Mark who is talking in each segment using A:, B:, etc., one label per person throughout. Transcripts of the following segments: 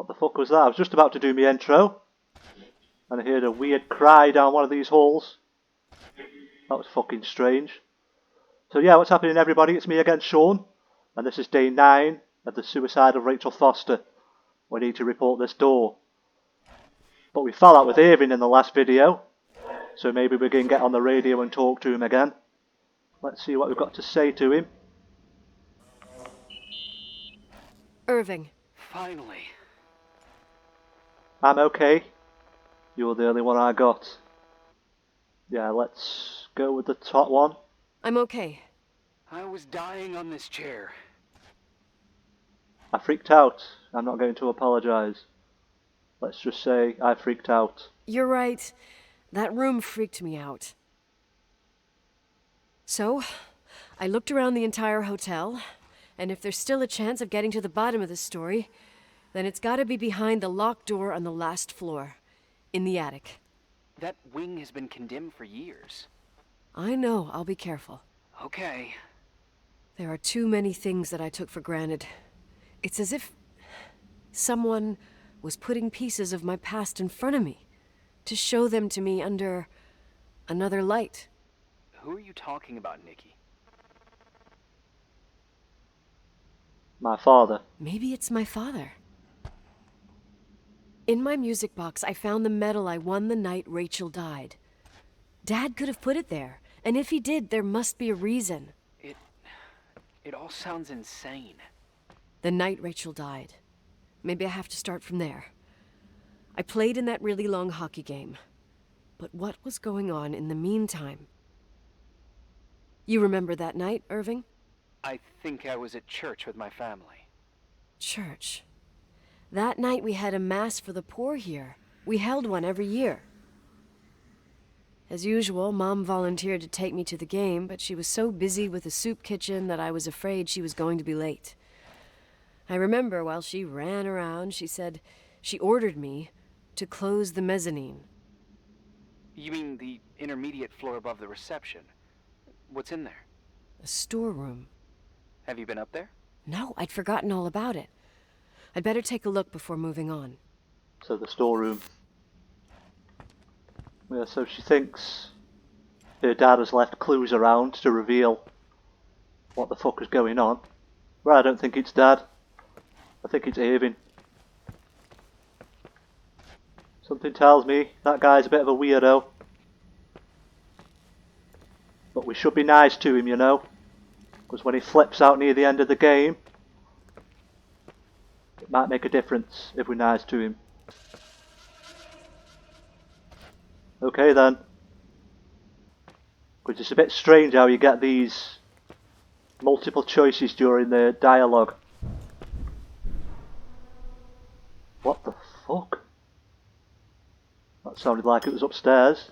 A: What the fuck was that? I was just about to do my intro, and I heard a weird cry down one of these halls. That was fucking strange. So yeah, what's happening everybody? It's me again, Sean, and this is day 9 of the suicide of Rachel Foster. We need to report this door. But we fell out with Irving in the last video, so maybe we can get on the radio and talk to him again. Let's see what we've got to say to him.
B: Irving.
C: Finally.
A: I'm okay. You're the only one I got. Yeah, let's go with the top one.
B: I'm okay.
C: I was dying on this chair.
A: I freaked out. I'm not going to apologise. Let's just say I freaked out.
B: You're right. That room freaked me out. So, I looked around the entire hotel, and if there's still a chance of getting to the bottom of this story, then it's gotta be behind the locked door on the last floor, in the attic.
C: That wing has been condemned for years.
B: I know, I'll be careful.
C: Okay.
B: There are too many things that I took for granted. It's as if someone was putting pieces of my past in front of me to show them to me under another light.
C: Who are you talking about, Nikki?
A: My father.
B: Maybe it's my father. In my music box, I found the medal I won the night Rachel died. Dad could have put it there, and if he did, there must be a reason.
C: It all sounds insane.
B: The night Rachel died. Maybe I have to start from there. I played in that really long hockey game. But what was going on in the meantime? You remember that night, Irving?
C: I think I was at church with my family.
B: Church. That night we had a mass for the poor here. We held one every year. As usual, Mom volunteered to take me to the game, but she was so busy with the soup kitchen that I was afraid she was going to be late. I remember while she ran around, she said she ordered me to close the mezzanine.
C: You mean the intermediate floor above the reception? What's in there?
B: A storeroom.
C: Have you been up there?
B: No, I'd forgotten all about it. I'd better take a look before moving on.
A: So the storeroom. Yeah, so she thinks her dad has left clues around to reveal what the fuck is going on. Well, I don't think it's Dad. I think it's Irving. Something tells me that guy's a bit of a weirdo. But we should be nice to him, you know. Because when he flips out near the end of the game, it might make a difference if we're nice to him. Okay then. Because it's a bit strange how you get these multiple choices during the dialogue. What the fuck? That sounded like it was upstairs.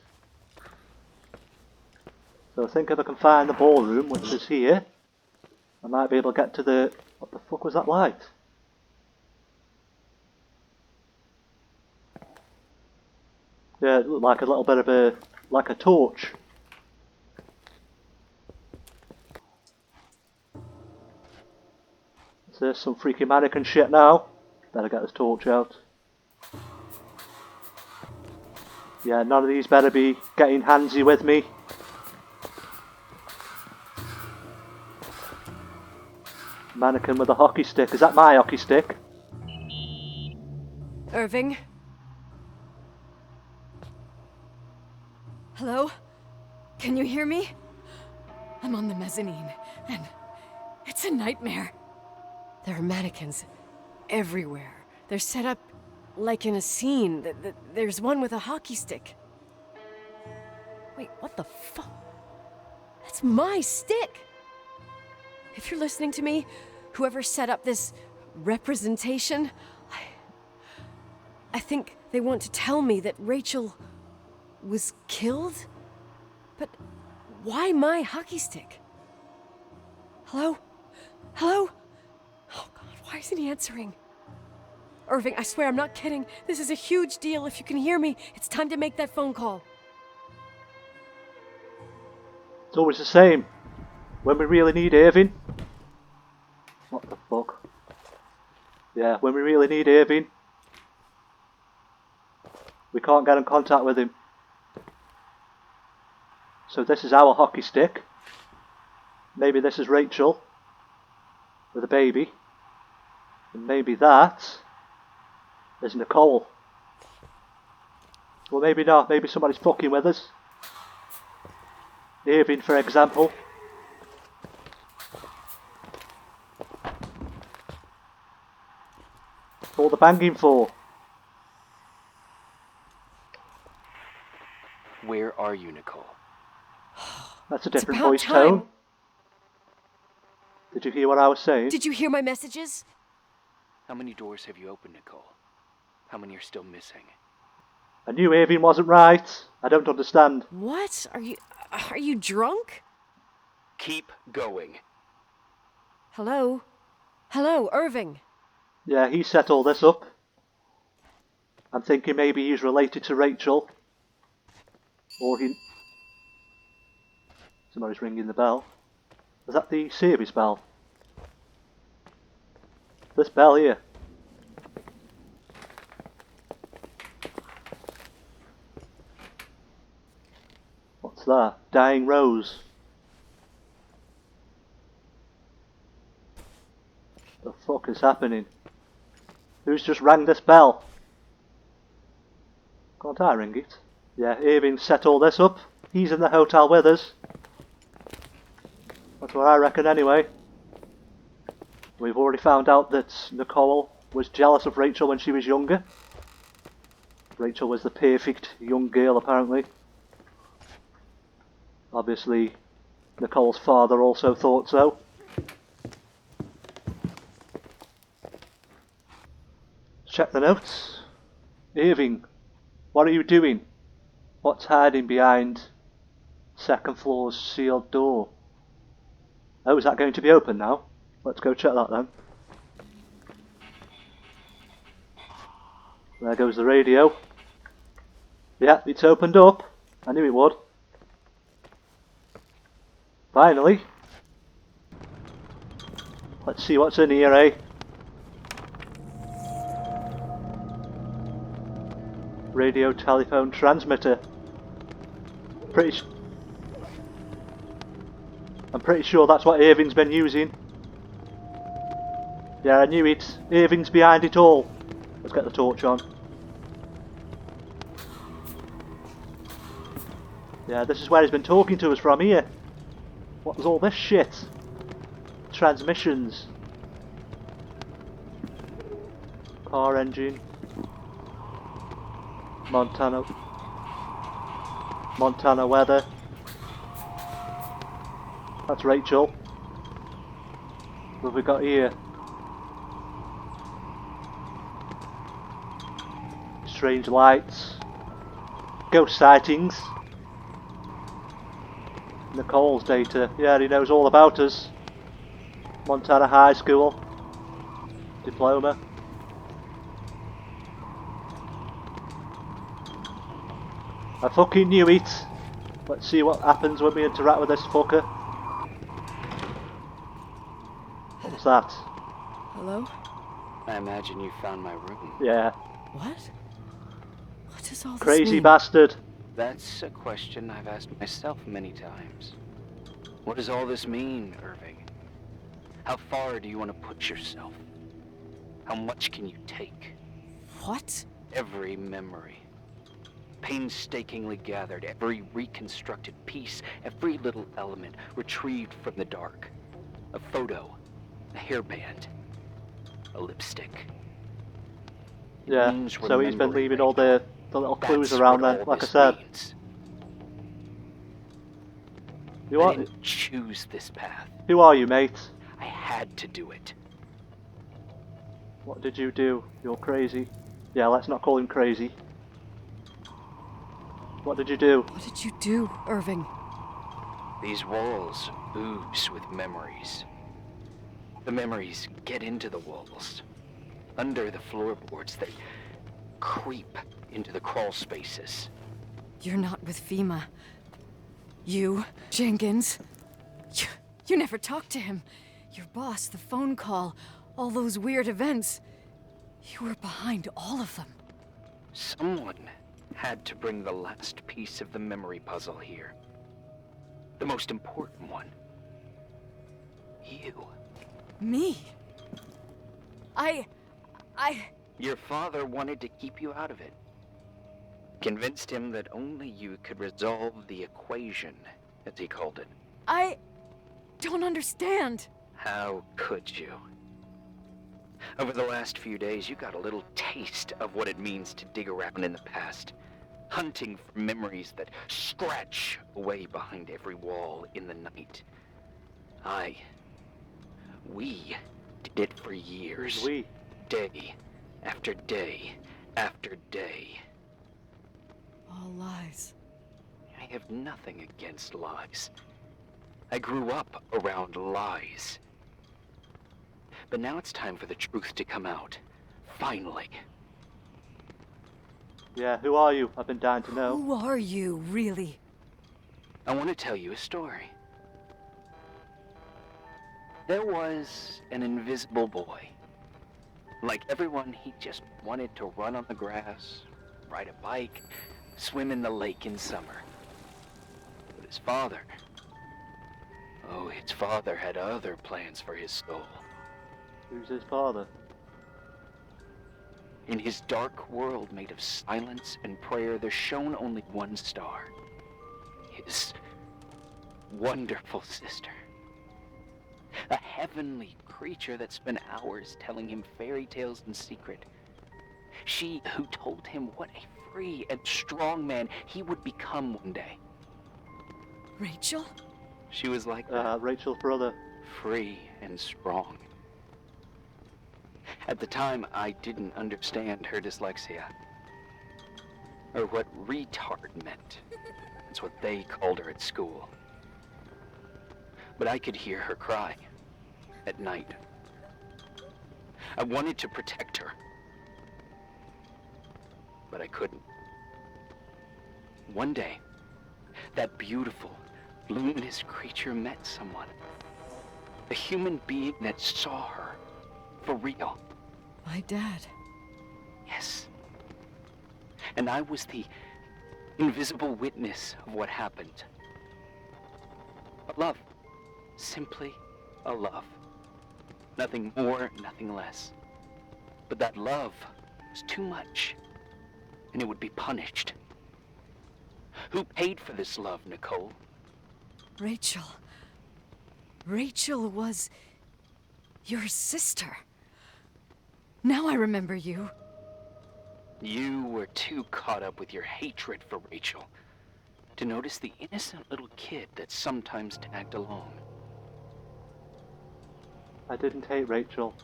A: So I think if I can find the ballroom, which is here, I might be able to get to the... What the fuck was that light? Yeah, it looked like a little bit of a... like a torch. Is there some freaky mannequin shit now? Better get this torch out. Yeah, none of these better be getting handsy with me. Mannequin with a hockey stick. Is that my hockey stick?
B: Irving? Hello? Can you hear me? I'm on the mezzanine, and it's a nightmare. There are mannequins everywhere. They're set up like in a scene. There's one with a hockey stick. Wait, what the fuck? That's my stick! If you're listening to me, whoever set up this representation, I think they want to tell me that Rachel was killed? But why my hockey stick? Hello? Hello? Oh God, why isn't he answering? Irving, I swear I'm not kidding. This is a huge deal. If you can hear me, it's time to make that phone call.
A: It's always the same. When we really need Irving. What the fuck? Yeah, when we really need Irving, We can't get in contact with him. So this is our hockey stick. Maybe this is Rachel with a baby. And maybe that is Nicole. Well, maybe not. Maybe somebody's fucking with us. Irving, for example. All the banging for.
C: Where are you, Nicole?
A: That's a different
B: about
A: voice
B: time.
A: tone. Did you hear what I was saying?
B: Did you hear my messages?
C: How many doors have you opened, Nicole? How many are still missing?
A: I knew Irving wasn't right. I don't understand.
B: What? Are you drunk?
C: Keep going.
B: Hello? Hello, Irving.
A: Yeah, he set all this up. I'm thinking maybe he's related to Rachel. Or he... Somebody's ringing the bell. Is that the service bell? This bell here. What's that? Dying Rose. The fuck is happening? Who's just rang this bell? Can't I ring it? Yeah, Irving set all this up. He's in the hotel with us. That's what I reckon anyway. We've already found out that Nicole was jealous of Rachel when she was younger. Rachel was the perfect young girl, apparently. Obviously, Nicole's father also thought so. Check the notes. Irving, what are you doing? What's hiding behind second floor's sealed door? Oh, is that going to be open now? Let's go check that then. There goes the radio. Yeah, it's opened up. I knew it would. Finally. Let's see what's in here, eh? Radio telephone transmitter. I'm pretty sure that's what Irving's been using. Yeah, I knew it. Irving's behind it all. Let's get the torch on. Yeah, this is where he's been talking to us from here. What was all this shit? Transmissions. Car engine. Montana weather. That's Rachel. What have we got here? Strange lights. Ghost sightings. Nicole's data. Yeah, he knows all about us. Montana High School. Diploma. I fucking knew it. Let's see what happens when we interact with this fucker. What was that?
B: Hello?
C: I imagine you found my room.
A: Yeah.
B: What? What does all this
A: Crazy
B: mean?
A: bastard.
C: That's a question I've asked myself many times. What does all this mean, Irving? How far do you want to put yourself? How much can you take?
B: What?
C: Every memory. Painstakingly gathered, every reconstructed piece, every little element retrieved from the dark. A photo, a hairband, a lipstick. It
A: Yeah,
C: means
A: so he's been
C: remembering,
A: leaving all
C: Rachel.
A: the little clues
C: That's
A: around
C: what
A: then,
C: all
A: like I
C: this
A: said.
C: means.
A: You
C: I
A: are,
C: didn't choose this path.
A: who are you, mate?
C: I had to do it.
A: What did you do? You're crazy. Yeah, let's not call him crazy. What did you do?
B: What did you do, Irving?
C: These walls ooze with memories. The memories get into the walls. Under the floorboards, they creep into the crawl spaces.
B: You're not with FEMA. You, Jenkins. You never talked to him. Your boss, the phone call, all those weird events. You were behind all of them.
C: Someone had to bring the last piece of the memory puzzle here. The most important one. You.
B: Me? I...
C: Your father wanted to keep you out of it. Convinced him that only you could resolve the equation, as he called it.
B: I don't understand.
C: How could you? Over the last few days, you got a little taste of what it means to dig around in the past, hunting for memories that scratch away behind every wall in the night. We did it for years.
A: We.
C: Day after day after day.
B: All lies.
C: I have nothing against lies. I grew up around lies. But now it's time for the truth to come out. Finally.
A: Yeah, who are you? I've been dying to know.
B: Who are you, really?
C: I want to tell you a story. There was an invisible boy. Like everyone, he just wanted to run on the grass, ride a bike, swim in the lake in summer. But his father... oh, his father had other plans for his soul.
A: Who's his father?
C: In his dark world made of silence and prayer, there shone only one star. His wonderful sister. A heavenly creature that spent hours telling him fairy tales in secret. She who told him what a free and strong man he would become one day.
B: Rachel?
C: She was like that.
A: Rachel's brother.
C: Free and strong. At the time, I didn't understand her dyslexia. Or what retard meant. That's what they called her at school. But I could hear her cry. At night. I wanted to protect her. But I couldn't. One day, that beautiful, luminous creature met someone. A human being that saw her. For real.
B: My dad.
C: Yes. And I was the invisible witness of what happened. A love. Simply a love. Nothing more, nothing less. But that love was too much, and it would be punished. Who paid for this love, Nicole?
B: Rachel. Rachel was... your sister. Now I remember you.
C: You were too caught up with your hatred for Rachel to notice the innocent little kid that sometimes tagged along.
A: I didn't hate Rachel.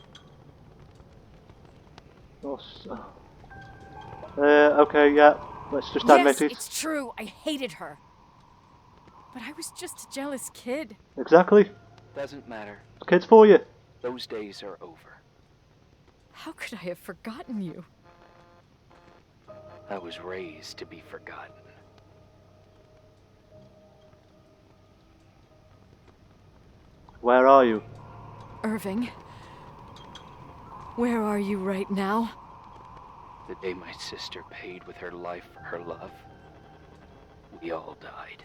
A: Okay, yeah. Let's just admit
B: Yes,
A: it.
B: it's true. I hated her. But I was just a jealous kid.
A: Exactly.
C: Doesn't matter.
A: Kids for you.
C: Those days are over.
B: How could I have forgotten you?
C: I was raised to be forgotten.
A: Where are you?
B: Irving. Where are you right now?
C: The day my sister paid with her life for her love, we all died.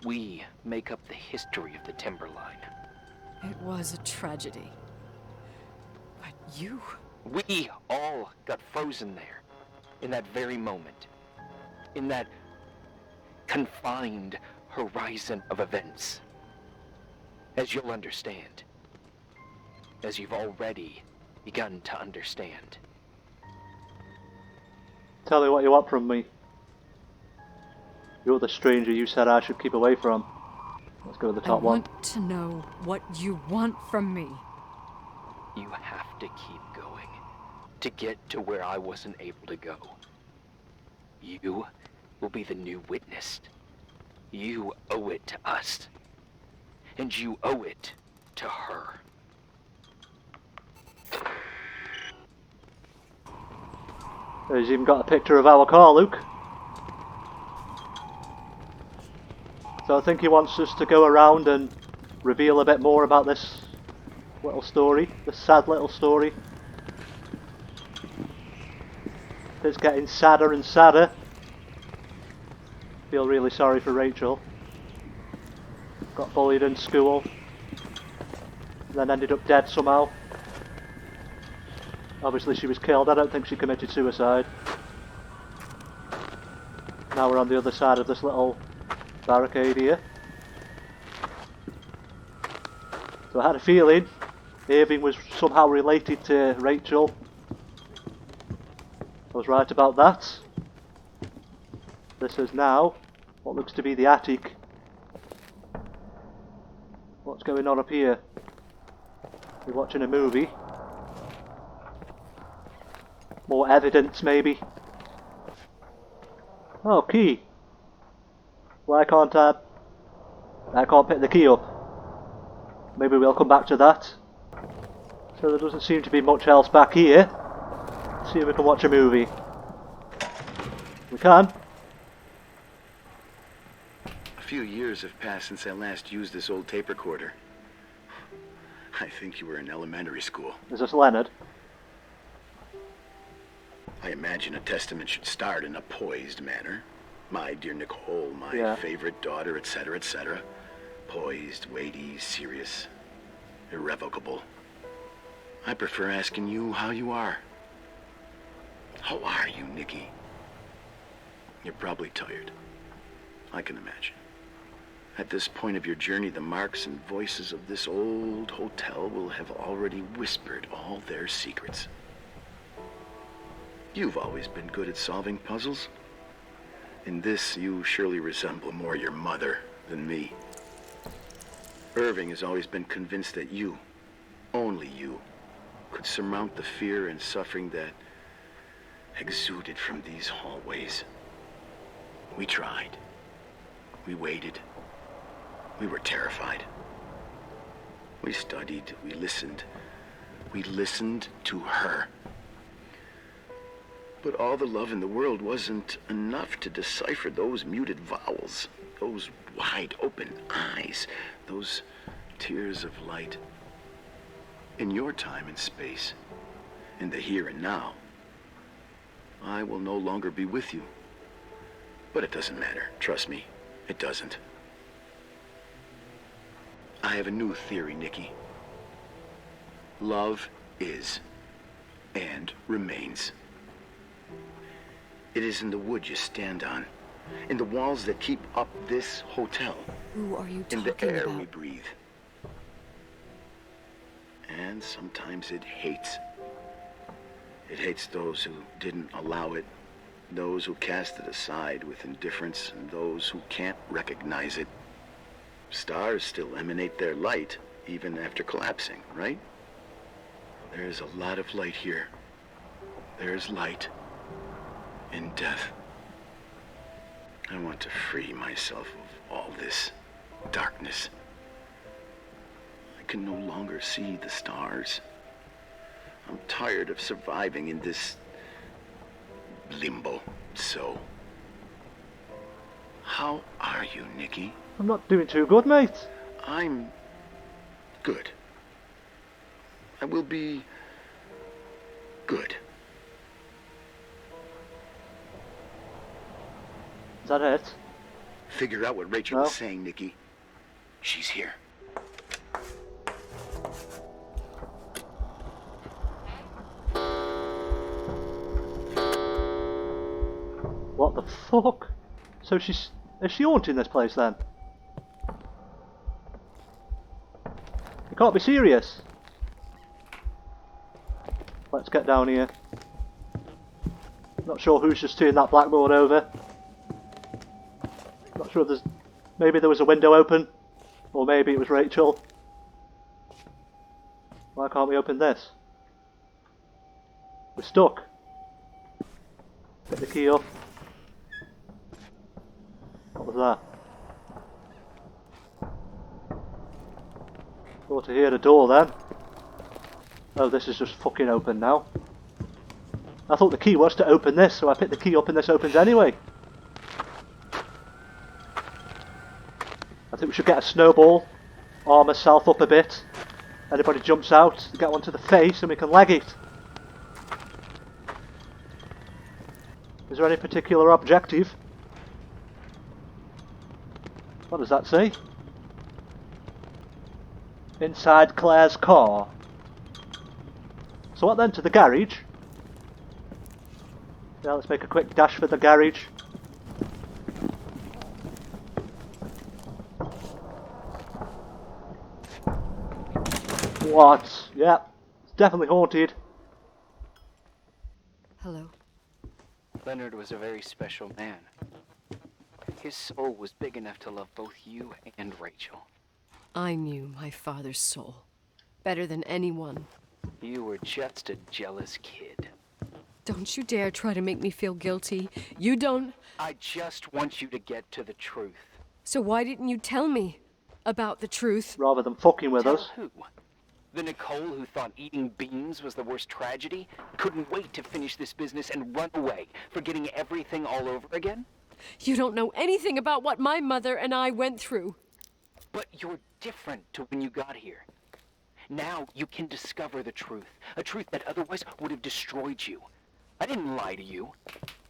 C: We make up the history of the Timberline.
B: It was a tragedy. But you...
C: We all got frozen there, in that very moment. In that confined horizon of events. As you'll understand. As you've already begun to understand.
A: Tell me what you want from me. You're the stranger you said I should keep away from. Let's go to the top
B: I
A: one.
B: want to know what you want from me.
C: You have to keep going to get to where I wasn't able to go. You will be the new witness. You owe it to us. And you owe it to her.
A: He's even got a picture of our car, Luke. So I think he wants us to go around and reveal a bit more about this little story, this sad little story. It's getting sadder and sadder. Feel really sorry for Rachel. Got bullied in school. Then ended up dead somehow. Obviously she was killed. I don't think she committed suicide. Now we're on the other side of this little barricade here. So I had a feeling Irving was somehow related to Rachel. I was right about that. This is now what looks to be the attic. What's going on up here? We're watching a movie. More evidence maybe. Oh, key. Why can't I can't pick the key up. Maybe we'll come back to that. So there doesn't seem to be much else back here. See if we can watch a movie. We can.
D: A few years have passed since I last used this old tape recorder. I think you were in elementary school.
A: Is this Leonard?
D: I imagine a testament should start in a poised manner. My dear Nicole, my favorite daughter, etc., etc. Poised, weighty, serious, irrevocable. I prefer asking you how you are. How are you, Nikki? You're probably tired. I can imagine. At this point of your journey, the marks and voices of this old hotel will have already whispered all their secrets. You've always been good at solving puzzles. In this, you surely resemble more your mother than me. Irving has always been convinced that you, only you, could surmount the fear and suffering that exuded from these hallways. We tried. We waited. We were terrified. We studied. We listened. We listened to her. But all the love in the world wasn't enough to decipher those muted vowels, those wide open eyes, those tears of light. In your time and space, in the here and now, I will no longer be with you. But it doesn't matter, trust me, it doesn't. I have a new theory, Nikki. Love is and remains. It is in the wood you stand on, in the walls that keep up this hotel,
B: Who are you talking
D: in the air
B: about?
D: we breathe. And sometimes it hates. It hates those who didn't allow it, those who cast it aside with indifference, and those who can't recognize it. Stars still emanate their light, even after collapsing, right? There is a lot of light here. There is light in death. I want to free myself of all this darkness. I can no longer see the stars. I'm tired of surviving in this limbo. So, how are you, Nikki?
A: I'm not doing too good, mate.
D: I'm good. I will be good.
A: Is that it?
D: Figure out what Rachel
A: No.
D: is saying, Nikki. She's here.
A: What the fuck? So is she haunting this place then? You can't be serious. Let's get down here. Not sure who's just turned that blackboard over. Not sure if there's... Maybe there was a window open. Or maybe it was Rachel. Why can't we open this? We're stuck. Get the key up. What was that? Thought to hear the door then. Oh, this is just fucking open now. I thought the key was to open this, so I picked the key up and this opens anyway. I think we should get a snowball, arm herself up a bit. Anybody jumps out, get one to the face and we can leg it. Is there any particular objective? What does that say? Inside Claire's car. So what then, to the garage? Yeah, let's make a quick dash for the garage. What? Yeah, it's definitely haunted.
B: Hello.
C: Leonard was a very special man. His soul was big enough to love both you and Rachel.
B: I knew my father's soul better than anyone.
C: You were just a jealous kid.
B: Don't you dare try to make me feel guilty. You don't...
C: I just want you to get to the truth.
B: So why didn't you tell me about the truth?
A: Rather than fucking with
C: Tell
A: us.
C: who? The Nicole who thought eating beans was the worst tragedy? Couldn't wait to finish this business and run away, forgetting everything all over again?
B: You don't know anything about what my mother and I went through.
C: But you're different to when you got here. Now you can discover the truth, a truth that otherwise would have destroyed you. I didn't lie to you.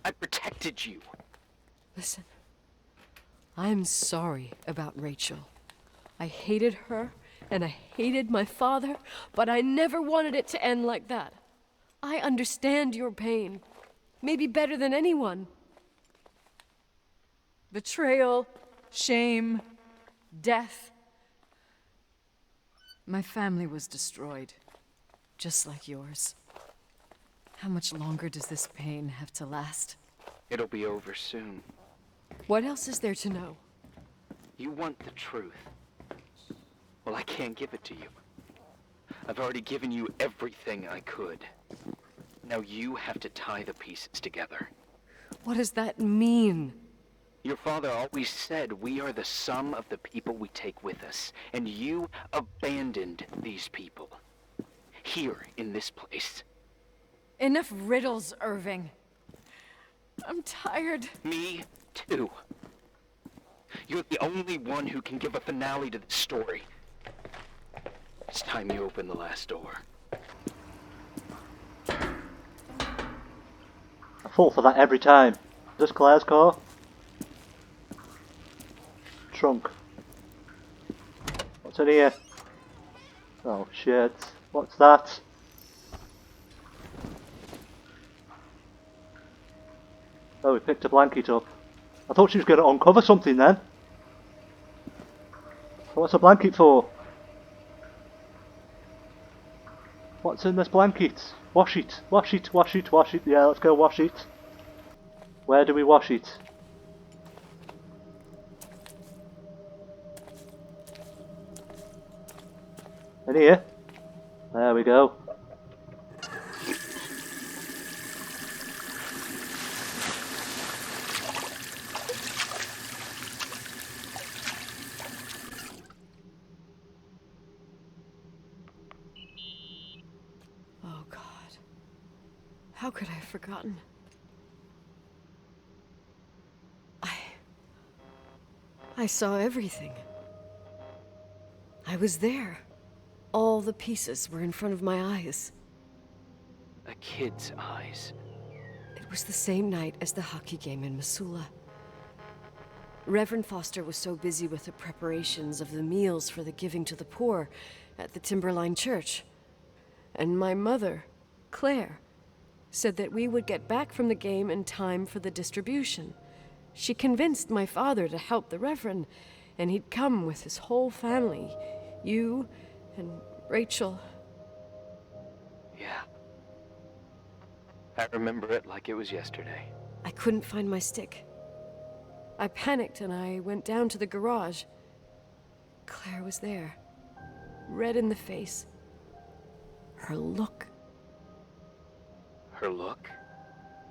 C: I protected you.
B: Listen, I'm sorry about Rachel. I hated her, and I hated my father, but I never wanted it to end like that. I understand your pain, maybe better than anyone.
E: Betrayal, shame, death. My family was destroyed, just like yours. How much longer does this pain have to last?
C: It'll be over soon.
B: What else is there to know?
C: You want the truth. Well, I can't give it to you. I've already given you everything I could. Now you have to tie the pieces together.
B: What does that mean?
C: Your father always said we are the sum of the people we take with us, and you abandoned these people. Here, in this place.
E: Enough riddles, Irving. I'm tired.
C: Me, too. You're the only one who can give a finale to this story. It's time you open the last door.
A: I fall for that every time. This Claire's car. Trunk. What's in here? Oh shit. What's that? Oh, we picked a blanket up. I thought she was going to uncover something then. So what's a blanket for? What's in this blanket? Wash it, wash it, wash it, wash it. Yeah, let's go wash it. Where do we wash it? In here. There we go.
B: Oh, God. How could I have forgotten? I saw everything. I was there. All the pieces were in front of my eyes.
C: A kid's eyes.
B: It was the same night as the hockey game in Missoula. Reverend Foster was so busy with the preparations of the meals for the giving to the poor at the Timberline Church. And my mother, Claire, said that we would get back from the game in time for the distribution. She convinced my father to help the Reverend, and he'd come with his whole family. You and Rachel.
C: Yeah. I remember it like it was yesterday.
B: I couldn't find my stick. I panicked and I went down to the garage. Claire was there, red in the face. Her look.
C: Her look?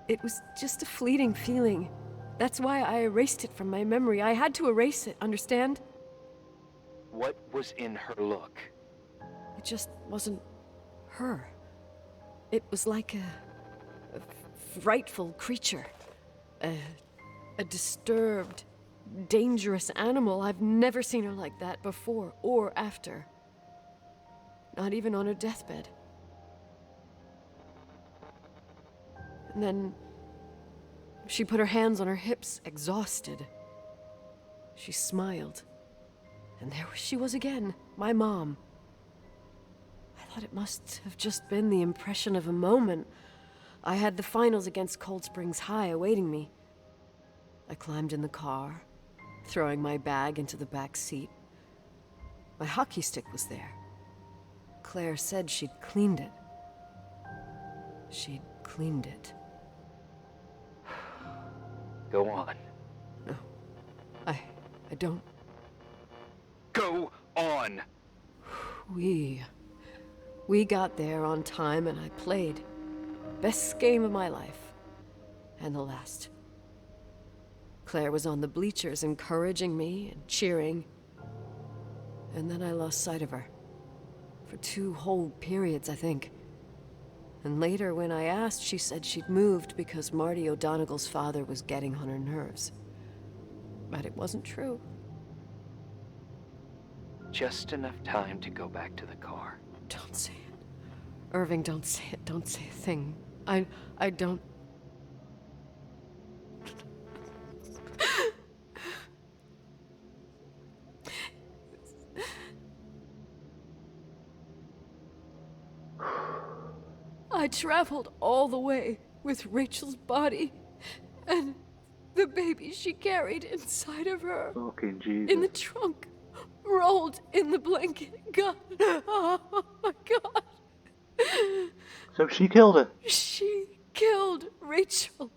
B: It was just a fleeting feeling. That's why I erased it from my memory. I had to erase it, understand?
C: What was in her look?
B: It just wasn't her. It was like a frightful creature. A disturbed, dangerous animal. I've never seen her like that before or after. Not even on her deathbed. And then She put her hands on her hips, exhausted. She smiled. And there she was again, my mom. I thought it must have just been the impression of a moment. I had the finals against Cold Springs High awaiting me. I climbed in the car, throwing my bag into the back seat. My hockey stick was there. Claire said she'd cleaned it. She'd cleaned it.
C: Go on.
B: No, I don't.
C: Go on!
B: We got there on time and I played. Best game of my life. And the last. Claire was on the bleachers encouraging me and cheering. And then I lost sight of her. For 2 whole periods, I think. And later, when I asked, she said she'd moved because Marty O'Donegal's father was getting on her nerves. But it wasn't true.
C: Just enough time to go back to the car.
B: Don't say it. Irving, don't say it. Don't say a thing. I don't... I traveled all the way with Rachel's body and the baby she carried inside of her.
A: Fucking Jesus.
B: In the trunk, rolled in the blanket. God, oh my God.
A: So she killed her.
B: She killed Rachel.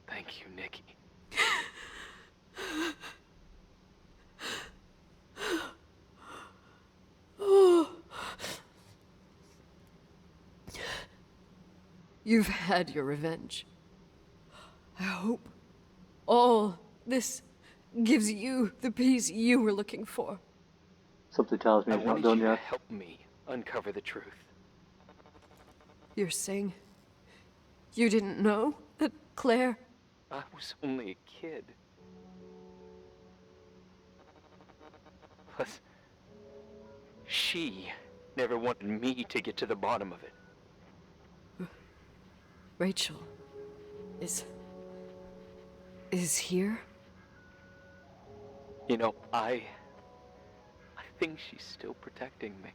C: Thank you, Nikki.
B: You've had your revenge. I hope all this gives you the peace you were looking for.
A: Something tells me
C: I
A: it's not
C: wanted
A: done
C: you to
A: yet.
C: help me uncover the truth.
B: You're saying you didn't know that Claire...
C: I was only a kid. Plus, she never wanted me to get to the bottom of it.
B: Rachel is here?
C: You know, I think she's still protecting me.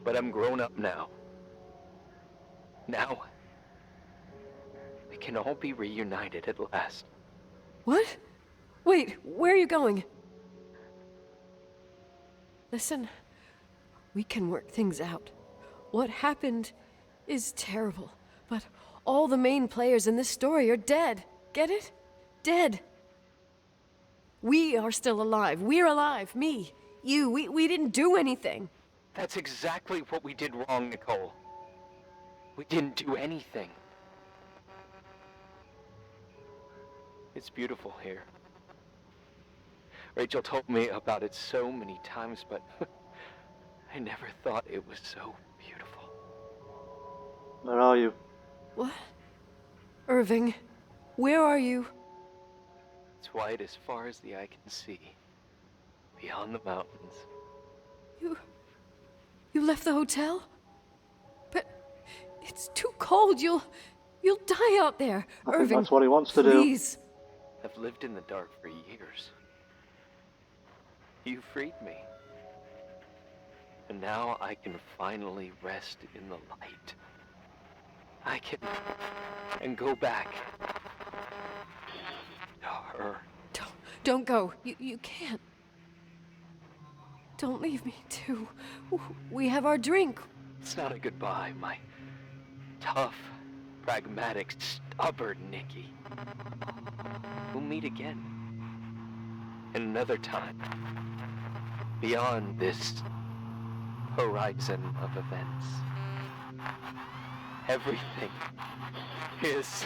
C: But I'm grown up now. Now, we can all be reunited at last.
B: What? Wait, where are you going? Listen, we can work things out. What happened is terrible, but all the main players in this story are dead. Get it? Dead. We are still alive. We're alive. Me, you, we didn't do anything.
C: That's exactly what we did wrong, Nicole. We didn't do anything. It's beautiful here. Rachel told me about it so many times, but I never thought it was so beautiful.
A: Where are you?
B: What? Irving, where are you?
C: It's white as far as the eye can see, beyond the mountains.
B: You left the hotel? But it's too cold. You'll die out there.
A: I think
B: Irving,
A: that's what he wants to do.
B: please.
C: I've lived in the dark for years. You freed me. And now I can finally rest in the light. I can go back to her.
B: Don't go. You can't. Don't leave me too. We have our drink.
C: It's not a goodbye, my tough, pragmatic, stubborn Nikki. We'll meet again. Another time. Beyond this horizon of events. Everything is...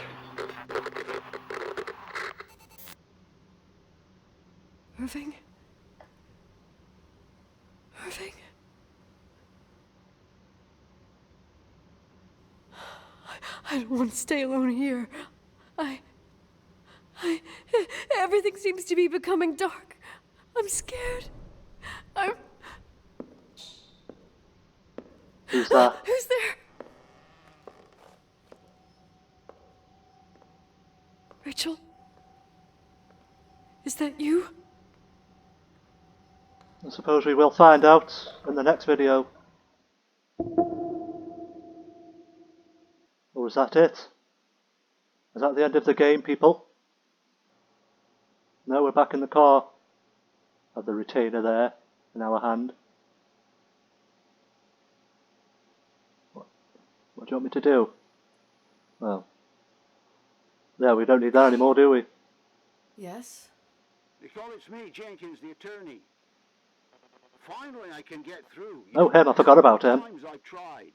B: Irving? Irving? I don't want to stay alone here. Everything seems to be becoming dark. I'm scared.
A: Who's that?
B: Who's there? Rachel? Is that you?
A: I suppose we will find out in the next video. Or is that it? Is that the end of the game, people? No, we're back in the car. Have the retainer there in our hand. What do you want me to do? Well, yeah, we don't need that anymore, do we?
B: Yes?
F: Nicole, it's me, Jenkins, the attorney. Finally, I can get through.
A: Oh, him, I forgot about him.
F: Times I've tried.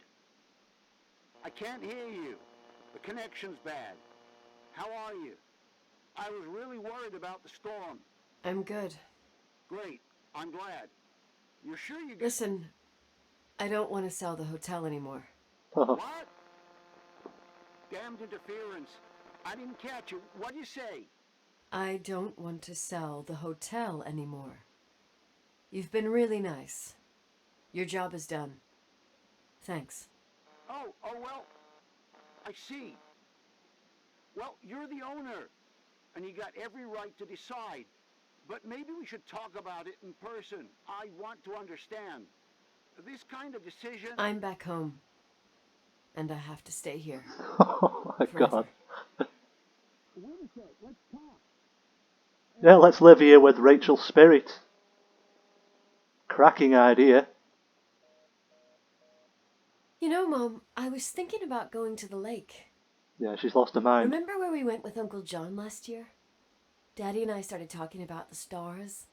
F: I can't hear you. The connection's bad. How are you? I was really worried about the storm.
B: I'm good.
F: Great. I'm glad. You're sure you get...
B: Listen, I don't want to sell the hotel anymore.
F: What? Damned interference. I didn't catch you. What'd you say?
B: I don't want to sell the hotel anymore. You've been really nice. Your job is done. Thanks.
F: Oh, well, I see. Well, you're the owner, and you got every right to decide. But maybe we should talk about it in person. I want to understand. This kind of decision...
B: I'm back home. And I have to stay here.
A: Oh my
B: Forever.
A: god.
F: Wait a sec, let's talk.
A: Yeah, let's live here with Rachel's spirit. Cracking idea.
B: You know, Mom, I was thinking about going to the lake.
A: Yeah, she's lost her mind.
B: Remember where we went with Uncle John last year? Daddy and I started talking about the stars.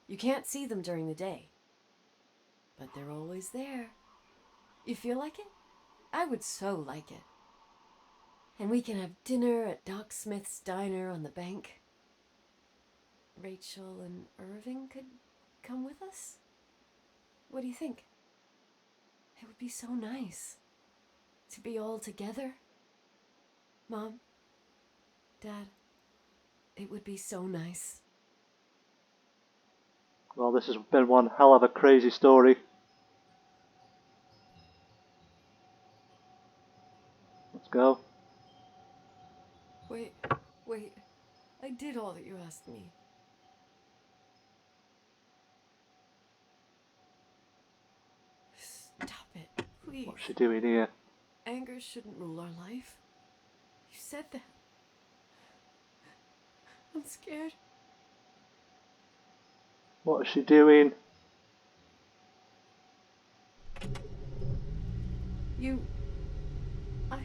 B: You can't see them during the day. But they're always there. You feel like it? I would so like it. And we can have dinner at Doc Smith's diner on the bank. Rachel and Irving could come with us? What do you think? It would be so nice to be all together. Mom, Dad, it would be so nice.
A: Well, this has been one hell of a crazy story. Let's go.
B: Wait. I did all that you asked me. Stop it, please.
A: What's she doing here?
B: Anger shouldn't rule our life. You said that. I'm scared.
A: What is she doing?
B: I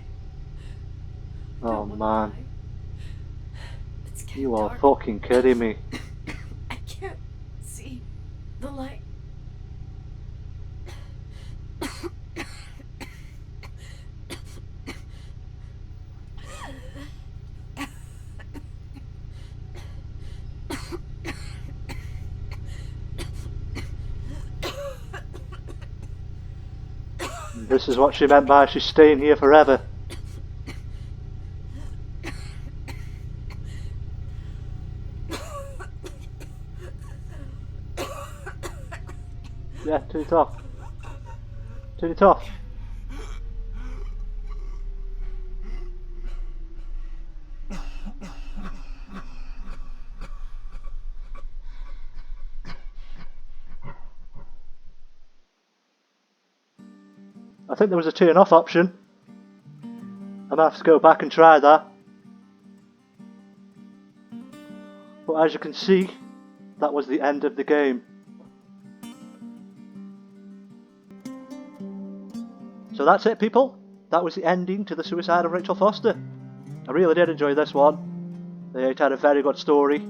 A: Oh
B: don't wanna
A: man.
B: die. It's getting
A: You are
B: dark.
A: fucking kidding me.
B: I can't see the light.
A: This is what she meant by she's staying here forever. Yeah, turn it off. Turn it off. I think there was a turn off option. I might have to go back and try that. But as you can see, that was the end of the game. So that's it, people. That was the ending to The Suicide of Rachel Foster. I really did enjoy this one. It had a very good story.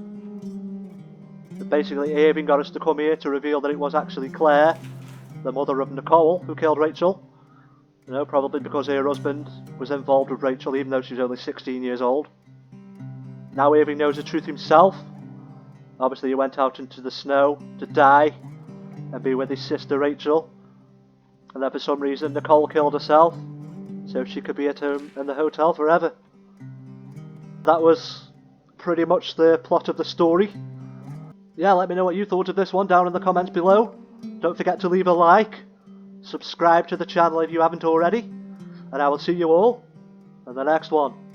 A: Basically, Irving got us to come here to reveal that it was actually Claire, the mother of Nicole, who killed Rachel. You know, probably because her husband was involved with Rachel even though she was only 16 years old. Now Irving knows the truth himself. Obviously he went out into the snow to die and be with his sister Rachel. And then for some reason Nicole killed herself so she could be at home in the hotel forever. That was pretty much the plot of the story. Yeah, let me know what you thought of this one down in the comments below. Don't forget to leave a like. subscribe to the channel if you haven't already, and I will see you all in the next one.